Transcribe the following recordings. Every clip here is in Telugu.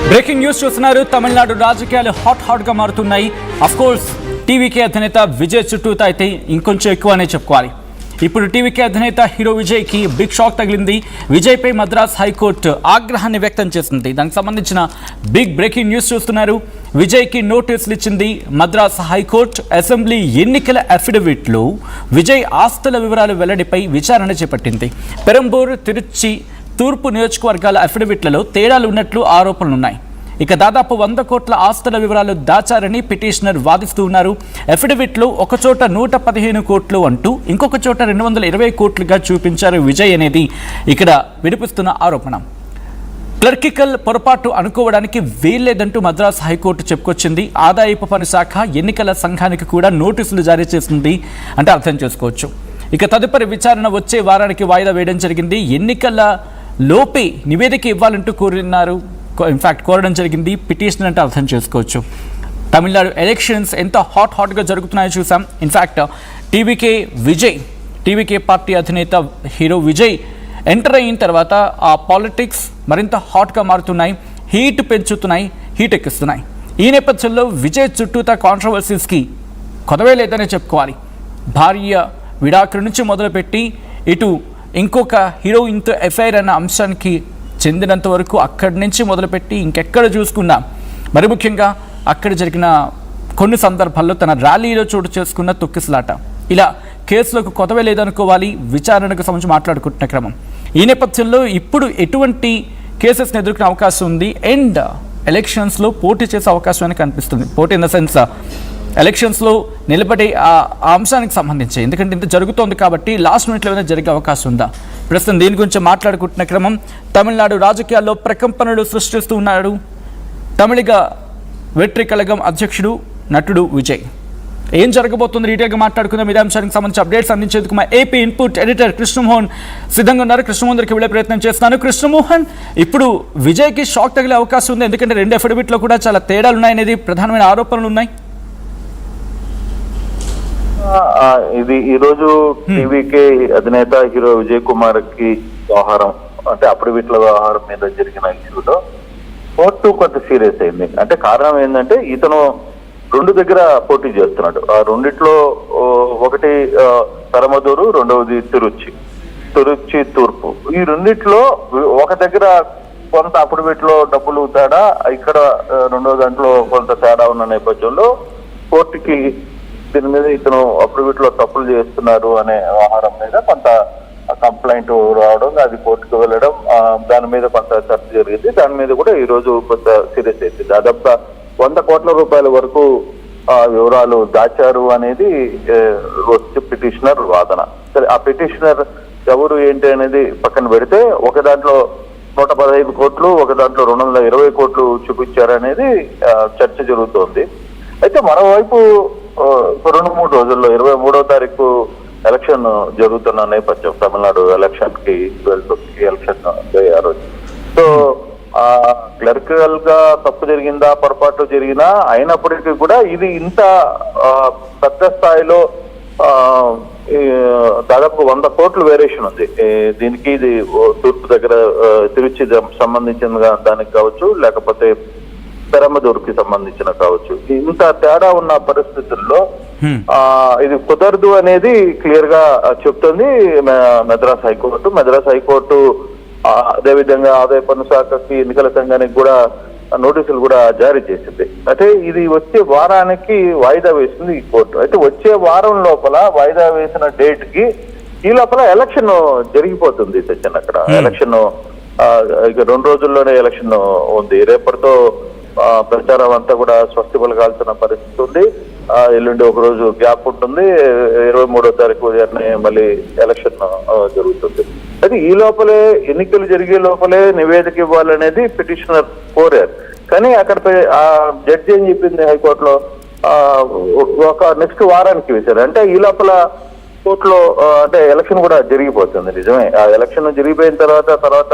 బ్రేకింగ్ న్యూస్ చూస్తున్నారు. తమిళనాడు రాజకీయాలు హాట్ గా మారుతున్నాయి. అఫ్ కోర్స్ టీవీకే అధినేత విజయ్ చుట్టూతో అయితే ఇంకొంచెం ఎక్కువనే చెప్పుకోవాలి. ఇప్పుడు టీవీకే అధినేత హీరో విజయ్కి బిగ్ షాక్ తగిలింది. విజయ్పై మద్రాస్ హైకోర్టు ఆగ్రహాన్ని వ్యక్తం చేసింది. దానికి సంబంధించిన బిగ్ బ్రేకింగ్ న్యూస్ చూస్తున్నారు. విజయ్కి నోటీసులు ఇచ్చింది మద్రాస్ హైకోర్టు. అసెంబ్లీ ఎన్నికల అఫిడవిట్లో విజయ్ ఆస్తుల వివరాలు వెల్లడిపై విచారణ చేపట్టింది. పెరంబూర్, తిరుచి, తూర్పు నియోజకవర్గాల అఫిడవిట్లలో తేడాలు ఉన్నట్లు ఆరోపణలున్నాయి. ఇక దాదాపు 100 కోట్ల ఆస్తుల వివరాలు దాచారని పిటిషనర్ వాదిస్తూ ఉన్నారు. అఫిడవిట్లో ఒకచోట 115 కోట్లు అంటూ ఇంకొక చోట 220 కోట్లుగా చూపించారు విజయ్ అనేది ఇక్కడ వినిపిస్తున్న ఆరోపణ. క్లర్కికల్ పొరపాటు అనుకోవడానికి వీల్లేదంటూ మద్రాస్ హైకోర్టు చెప్పుకొచ్చింది. ఆదాయపు పన్ను శాఖ ఎన్నికల సంఘానికి కూడా నోటీసులు జారీ చేసింది అంటే అర్థం చేసుకోవచ్చు. ఇక తదుపరి విచారణ వచ్చే వారానికి వాయిదా వేయడం జరిగింది. ఎన్నికల లోపే నివేదిక ఇవ్వాలంటూ కోరడం జరిగింది పిటిషనర్ అంటే అర్థం చేసుకోవచ్చు. తమిళనాడు ఎలక్షన్స్ ఎంత హాట్గా జరుగుతున్నాయో చూసాం. ఇన్ఫ్యాక్ట్ టీవీకే పార్టీ అధినేత హీరో విజయ్ ఎంటర్ అయిన తర్వాత ఆ పాలిటిక్స్ మరింత హాట్గా మారుతున్నాయి, హీట్ పెంచుతున్నాయి, హీట్ ఎక్కిస్తున్నాయి. ఈ నేపథ్యంలో విజయ్ చుట్టూతా కాంట్రవర్సీస్కి కొదవే లేదనే చెప్పుకోవాలి. భార్య విడాకుల నుంచి మొదలుపెట్టి ఇటు ఇంకొక హీరోయిన్తో ఎఫ్ఐఆర్ అన్న అంశానికి చెందినంత వరకు అక్కడి నుంచి మొదలుపెట్టి ఇంకెక్కడ చూసుకున్నా, మరి ముఖ్యంగా అక్కడ జరిగిన కొన్ని సందర్భాల్లో తన ర్యాలీలో చోటు చేసుకున్న తొక్కిసలాట, ఇలా కేసులకు కొదవే లేదనుకోవాలి. విచారణకు సంబంధించి మాట్లాడుకుంటున్న క్రమం. ఈ నేపథ్యంలో ఇప్పుడు ఎటువంటి కేసెస్ని ఎదుర్కొనే అవకాశం ఉంది అండ్ ఎలక్షన్స్లో పోటీ చేసే అవకాశం అని కనిపిస్తుంది. పోటీ ఇన్ ద సెన్స్ ఎలక్షన్స్లో నిలబడే ఆ అంశానికి సంబంధించి, ఎందుకంటే ఇంత జరుగుతోంది కాబట్టి లాస్ట్ మినిట్లో ఏమైనా జరిగే అవకాశం ఉందా? ప్రస్తుతం దీని గురించి మాట్లాడుకుంటున్న క్రమం. తమిళనాడు రాజకీయాల్లో ప్రకంపనలు సృష్టిస్తూ ఉన్నాడు తమిళిగ వెట్రి కళగం అధ్యక్షుడు నటుడు విజయ్. ఏం జరగబోతుంది డీటెయిల్గా మాట్లాడుకుందాం. ఇదే అంశానికి సంబంధించి అప్డేట్స్ అందించేందుకు మా ఏపీ ఇన్పుట్ ఎడిటర్ కృష్ణమోహన్ సిద్ధంగా ఉన్నారు. కృష్ణమోహన్ దగ్గరికి వెళ్ళే ప్రయత్నం చేస్తున్నాను. కృష్ణమోహన్, ఇప్పుడు విజయ్కి షాక్ తగిలే అవకాశం ఉంది, ఎందుకంటే 2 అఫిడవిట్లో కూడా చాలా తేడాలు ఉన్నాయనేది ప్రధానమైన ఆరోపణలు ఉన్నాయి. ఇది ఈ రోజు టీవీకే అధినేత హీరో విజయ్ కుమార్ కి వ్యవహారం అంటే అఫిడవిట్ల వ్యవహారం మీద జరిగిన ఇష్యూలో కోర్టు కొంత సీరియస్ అయింది. అంటే కారణం ఏంటంటే ఇతను 2 దగ్గర పోటీ చేస్తున్నాడు. ఆ రెండిట్లో ఒకటి పెరమదూరు, రెండవది తిరుచి తూర్పు. ఈ రెండిట్లో ఒక దగ్గర కొంత అఫిడవిట్లో డబ్బులు తేడా, ఇక్కడ రెండో దాంట్లో కొంత తేడా ఉన్న నేపథ్యంలో కోర్టుకి దీని మీద ఇతను అఫిడవిట్లో తప్పులు చేస్తున్నారు అనే వ్యవహారం మీద కొంత కంప్లైంట్ రావడం, అది కోర్టుకు వెళ్ళడం, దాని మీద కొంత చర్చ జరిగింది. దాని మీద కూడా ఈ రోజు కొంత సీరియస్ అయింది. దాదాపుగా 100 కోట్ల రూపాయల వరకు వివరాలు దాచారు అనేది వచ్చి పిటిషనర్ వాదన. సరే, ఆ పిటిషనర్ ఎవరు ఏంటి అనేది పక్కన పెడితే ఒక దాంట్లో 115 కోట్లు, ఒక దాంట్లో 220 కోట్లు చూపించారనేది చర్చ జరుగుతోంది. అయితే మరోవైపు 2-3 రోజుల్లో 23వ తారీఖు ఎలక్షన్ జరుగుతున్న నేపథ్యం, తమిళనాడు ఎలక్షన్ కి ఎలక్షన్ ఆ రోజు. సో క్లరికల్ గా తప్పు జరిగిందా, పొరపాటు జరిగినా అయినప్పటికీ కూడా ఇది ఇంత పెద్ద స్థాయిలో దాదాపు 100 కోట్లు వేరియేషన్ ఉంది దీనికి. ఇది తూర్పు దగ్గర తిరుచి సంబంధించిన దానికి కావచ్చు, లేకపోతే పెరమదూరుకి సంబంధించిన కావచ్చు. ఇంత తేడా ఉన్న పరిస్థితుల్లో ఇది కుదరదు అనేది క్లియర్ గా చెప్తుంది మద్రాస్ హైకోర్టు. మద్రాస్ హైకోర్టు అదేవిధంగా ఆదాయ పన్ను శాఖకి, ఎన్నికల సంఘానికి కూడా నోటీసులు కూడా జారీ చేసింది. అయితే ఇది వచ్చే వారానికి వాయిదా వేసింది ఈ కోర్టు. అయితే వచ్చే వారం లోపల వాయిదా వేసిన డేట్ కి ఈ లోపల ఎలక్షన్ జరిగిపోతుంది. సచిన్, అక్కడ ఎలక్షన్ ఇక 2 రోజుల్లోనే ఎలక్షన్ ఉంది. రేపటితో ప్రచారం అంతా కూడా స్వస్తి పలకాల్సిన పరిస్థితి ఉంది. ఎల్లుండి ఒక రోజు గ్యాప్ ఉంటుంది. 23వ తారీఖు మళ్ళీ ఎలక్షన్ జరుగుతుంది. అయితే ఈ లోపలే, ఎన్నికలు జరిగే లోపలే నివేదిక ఇవ్వాలనేది పిటిషనర్ కోరారు. కానీ అక్కడ జడ్జి ఏం చెప్పింది హైకోర్టులో, ఒక నెక్స్ట్ వారానికి వేశారు. అంటే ఈ లోపల కోర్టులో అంటే ఎలక్షన్ కూడా జరిగిపోతుంది. నిజమే, ఆ ఎలక్షన్ జరిగిపోయిన తర్వాత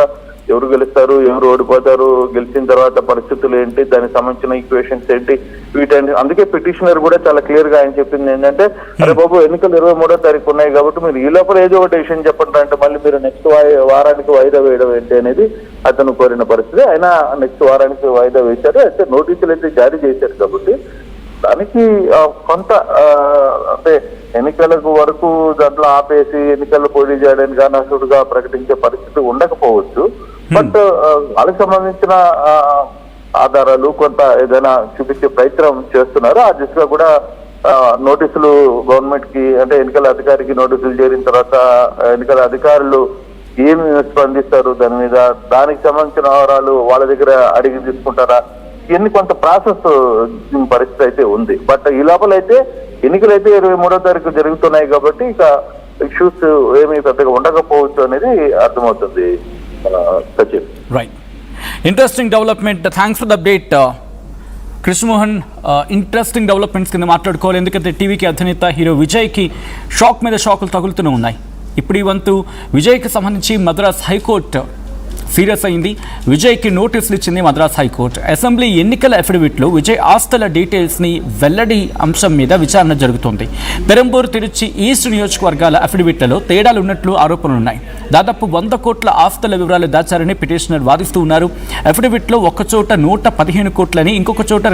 ఎవరు గెలుస్తారు, ఎవరు ఓడిపోతారు, గెలిచిన తర్వాత పరిస్థితులు ఏంటి, దానికి సంబంధించిన ఈక్వేషన్స్ ఏంటి, వీటన్ని. అందుకే పిటిషనర్ కూడా చాలా క్లియర్ గా ఆయన చెప్పింది ఏంటంటే, అరే బాబు ఎన్నికలు 23వ తారీఖు ఉన్నాయి కాబట్టి మీరు ఈ లోపల ఏదో ఒక డెసిషన్ చెప్పండి అంటే మళ్ళీ మీరు నెక్స్ట్ వారానికి వాయిదా వేయడం ఏంటి అనేది అతను కోరిన పరిస్థితి. ఆయన నెక్స్ట్ వారానికి వాయిదా వేశారు. అయితే నోటీసులు అయితే జారీ చేశారు కాబట్టి దానికి కొంత అంటే ఎన్నికలకు వరకు దాంట్లో ఆపేసి ఎన్నికల్లో పోటీ చేయడానికి అనర్హుడుగా ప్రకటించే పరిస్థితి ఉండకపోవచ్చు. బట్ వాళ్ళకి సంబంధించిన ఆధారాలు కొంత ఏదైనా చూపించే ప్రయత్నం చేస్తున్నారు. ఆ దిశగా కూడా నోటీసులు గవర్నమెంట్ కి అంటే ఎన్నికల అధికారికి నోటీసులు చేరిన తర్వాత ఎన్నికల అధికారులు ఏమి స్పందిస్తారు దాని మీద, దానికి సంబంధించిన వివరాలు వాళ్ళ దగ్గర అడిగి తీసుకుంటారా, ఇవన్నీ కొంత ప్రాసెస్ పరిస్థితి అయితే ఉంది. బట్ ఈ లోపల అయితే ఎన్నికలు అయితే 23వ తారీఖు జరుగుతున్నాయి కాబట్టి ఇక ఇష్యూస్ ఏమీ పెద్దగా ఉండకపోవచ్చు అనేది అర్థమవుతుంది. Sachin, right, interesting development. Thanks for the update Krishnamohan. Interesting developments కింద మాట్లాడుకోవాలి, ఎందుకంటే టీవీకి అధినేత హీరో విజయ్కి షాక్ మీద షాకులు తగులుతూనే ఉన్నాయి. ఇప్పుడు ఈ వంతు విజయ్కి సంబంధించి మద్రాస్ హైకోర్టు సీరియస్ అయింది. విజయ్కి నోటీసులు ఇచ్చింది మద్రాస్ హైకోర్టు. అసెంబ్లీ ఎన్నికల అఫిడవిట్లో విజయ్ ఆస్తుల డీటెయిల్స్ని వెల్లడి అంశం మీద విచారణ జరుగుతోంది. పెరంబూరు, తిరుచి ఈస్ట్ నియోజకవర్గాల అఫిడవిట్లలో తేడాలు ఉన్నట్లు ఆరోపణలున్నాయి. దాదాపు 100 కోట్ల ఆస్తుల వివరాలు దాచారని పిటిషనర్ వాదిస్తూ ఉన్నారు. అఫిడవిట్లో ఒక చోట 115 కోట్లని, ఇంకొక చోట